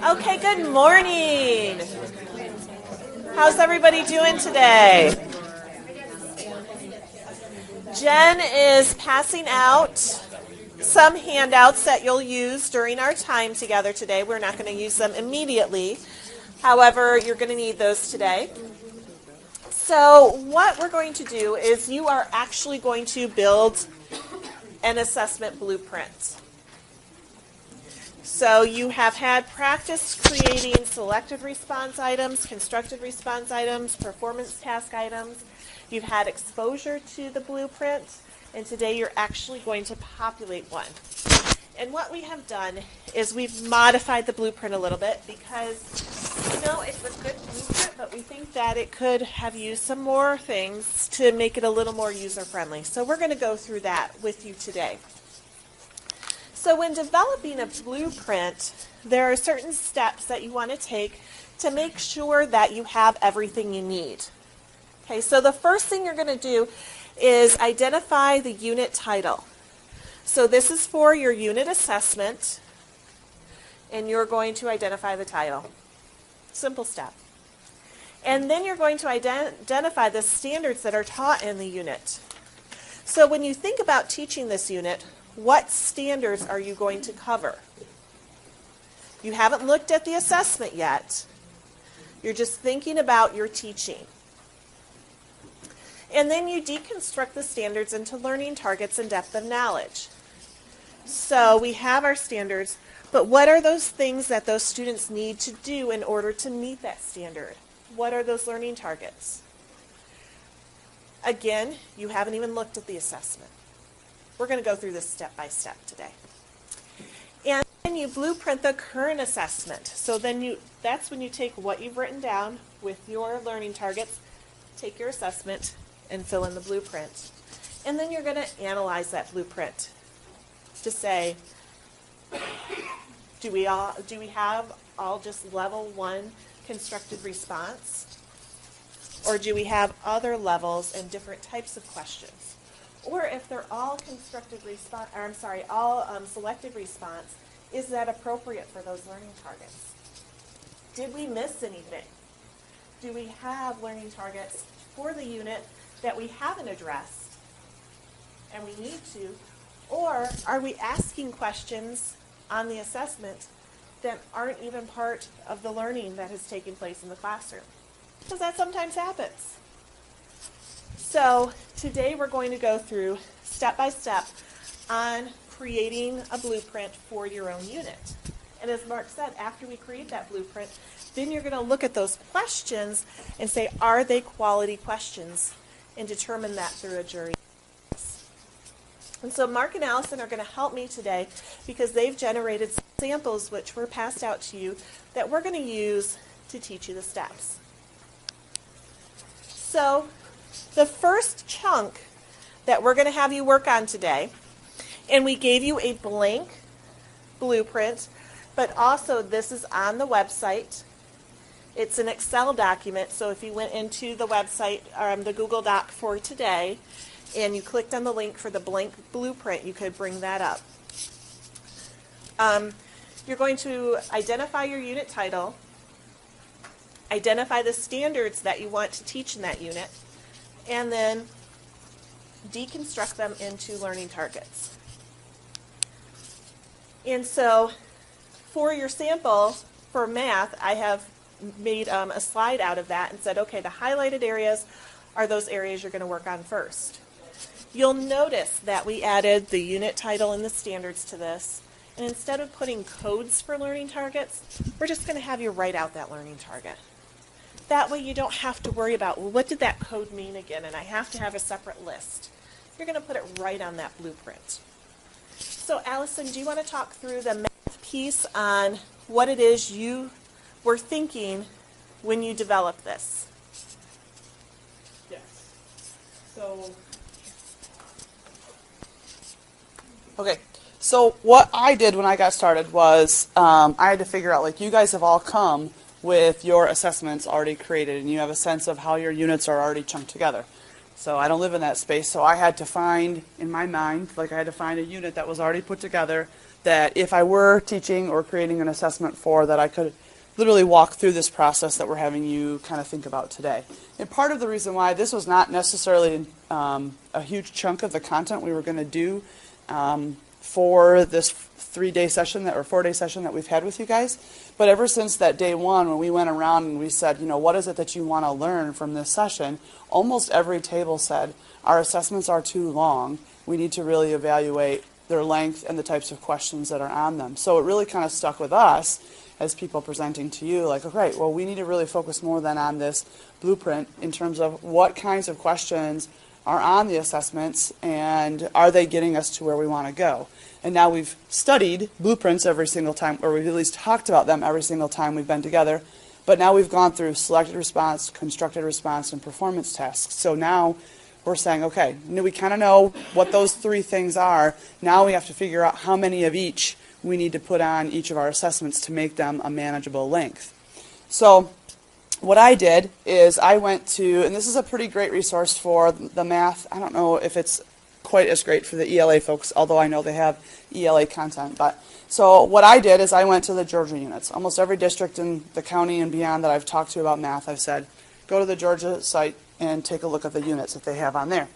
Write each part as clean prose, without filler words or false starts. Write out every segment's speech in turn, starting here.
Okay, good morning. How's everybody doing today? Jen is passing out some handouts that you'll use during our time together today. We're not going to use them immediately. However, you're going to need those today. So what we're going to do is you are actually going to build an assessment blueprint. So you have had practice creating selected response items, constructed response items, performance task items. You've had exposure to the blueprint, and today you're actually going to populate one. And what we have done is we've modified the blueprint a little bit because, it's a good blueprint, but we think that it could have used some more things to make it a little more user-friendly. So we're going to go through that with you today. So when developing a blueprint, there are certain steps that you want to take to make sure that you have everything you need. Okay, so the first thing you're going to do is identify the unit title. So this is for your unit assessment, and you're going to identify the title. Simple step. And then you're going to identify the standards that are taught in the unit. So when you think about teaching this unit, what standards are you going to cover? You haven't looked at the assessment yet. You're just thinking about your teaching. And then you deconstruct the standards into learning targets and depth of knowledge. So we have our standards, but what are those things that those students need to do in order to meet that standard? What are those learning targets? Again, you haven't even looked at the assessment. We're going to go through this step by step today. And then you blueprint the current assessment. So then that's when you take what you've written down with your learning targets, take your assessment, and fill in the blueprint. And then you're going to analyze that blueprint to say, do we have all just level 1 constructed response? Or do we have other levels and different types of questions? Or if they're all selected response, is that appropriate for those learning targets? Did we miss anything? Do we have learning targets for the unit that we haven't addressed and we need to? Or are we asking questions on the assessment that aren't even part of the learning that has taken place in the classroom? Because that sometimes happens. So today we're going to go through step by step on creating a blueprint for your own unit. And as Mark said, after we create that blueprint, then you're going to look at those questions and say, are they quality questions? And determine that through a jury. And so Mark and Allison are going to help me today because they've generated samples which were passed out to you that we're going to use to teach you the steps. So the first chunk that we're going to have you work on today, and we gave you a blank blueprint, but also this is on the website. It's an Excel document, so if you went into the website, the Google Doc for today, and you clicked on the link for the blank blueprint, you could bring that up. You're going to identify your unit title, identify the standards that you want to teach in that unit, and then deconstruct them into learning targets. And so for your sample for math, I have made a slide out of that and said, okay, the highlighted areas are those areas you're going to work on first. You'll notice that we added the unit title and the standards to this. And instead of putting codes for learning targets, we're just going to have you write out that learning target. That way you don't have to worry about, well, what did that code mean again? And I have to have a separate list. You're going to put it right on that blueprint. So Allison, do you want to talk through the math piece on what it is you were thinking when you developed this? Yes. Okay. So what I did when I got started was I had to figure out, like, you guys have all come with your assessments already created, and you have a sense of how your units are already chunked together. So I don't live in that space, so I had to find, in my mind, like I had to find a unit that was already put together that if I were teaching or creating an assessment for, that I could literally walk through this process that we're having you kind of think about today. And part of the reason why this was not necessarily a huge chunk of the content we were going to do for this 3-day session or 4-day session that we've had with you guys, but ever since that day one when we went around and we said, you know, what is it that you want to learn from this session, almost every table said, our assessments are too long. We need to really evaluate their length and the types of questions that are on them. So it really kind of stuck with us as people presenting to you, like, okay, well, we need to really focus more then on this blueprint in terms of what kinds of questions are on the assessments and are they getting us to where we want to go. And now we've studied blueprints every single time, or we've at least talked about them every single time we've been together, but now we've gone through selected response, constructed response, and performance tasks. So now we're saying, okay, we kind of know what those 3 things are. Now we have to figure out how many of each we need to put on each of our assessments to make them a manageable length. So what I did is I went to, and this is a pretty great resource for the math. I don't know if it's quite as great for the ELA folks, although I know they have ELA content. But so what I did is I went to the Georgia units. Almost every district in the county and beyond that I've talked to about math, I've said, go to the Georgia site and take a look at the units that they have on there.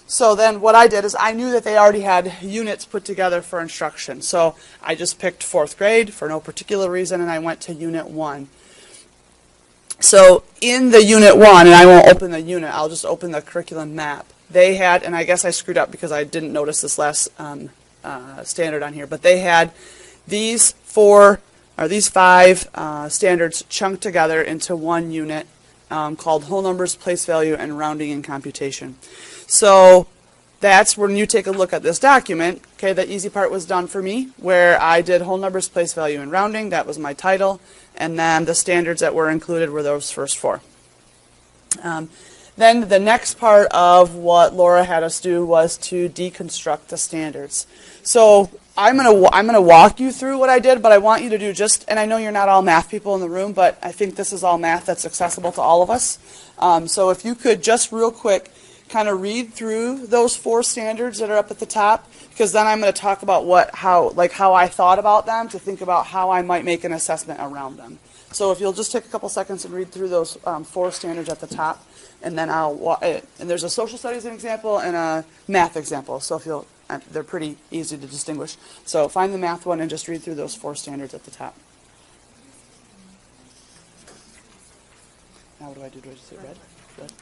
So then what I did is I knew that they already had units put together for instruction. So I just picked 4th grade for no particular reason, and I went to Unit 1. So in the Unit 1, and I won't open the unit, I'll just open the curriculum map. They had, and I guess I screwed up because I didn't notice this last standard on here, but they had these 5 standards chunked together into one unit called whole numbers, place value, and rounding and computation. So that's when you take a look at this document. Okay, the easy part was done for me, where I did whole numbers, place value, and rounding. That was my title. And then the standards that were included were those first 4. Then the next part of what Laura had us do was to deconstruct the standards. So I'm gonna walk you through what I did, but I want you to do just, and I know you're not all math people in the room, but I think this is all math that's accessible to all of us. So if you could just real quick kind of read through those 4 standards that are up at the top, because then I'm going to talk about how I thought about them to think about how I might make an assessment around them. So if you'll just take a couple seconds and read through those 4 standards at the top, and then and there's a social studies example and a math example. So if you'll, they're pretty easy to distinguish. So find the math one and just read through those 4 standards at the top. Now what do? Do I just hit red? Red?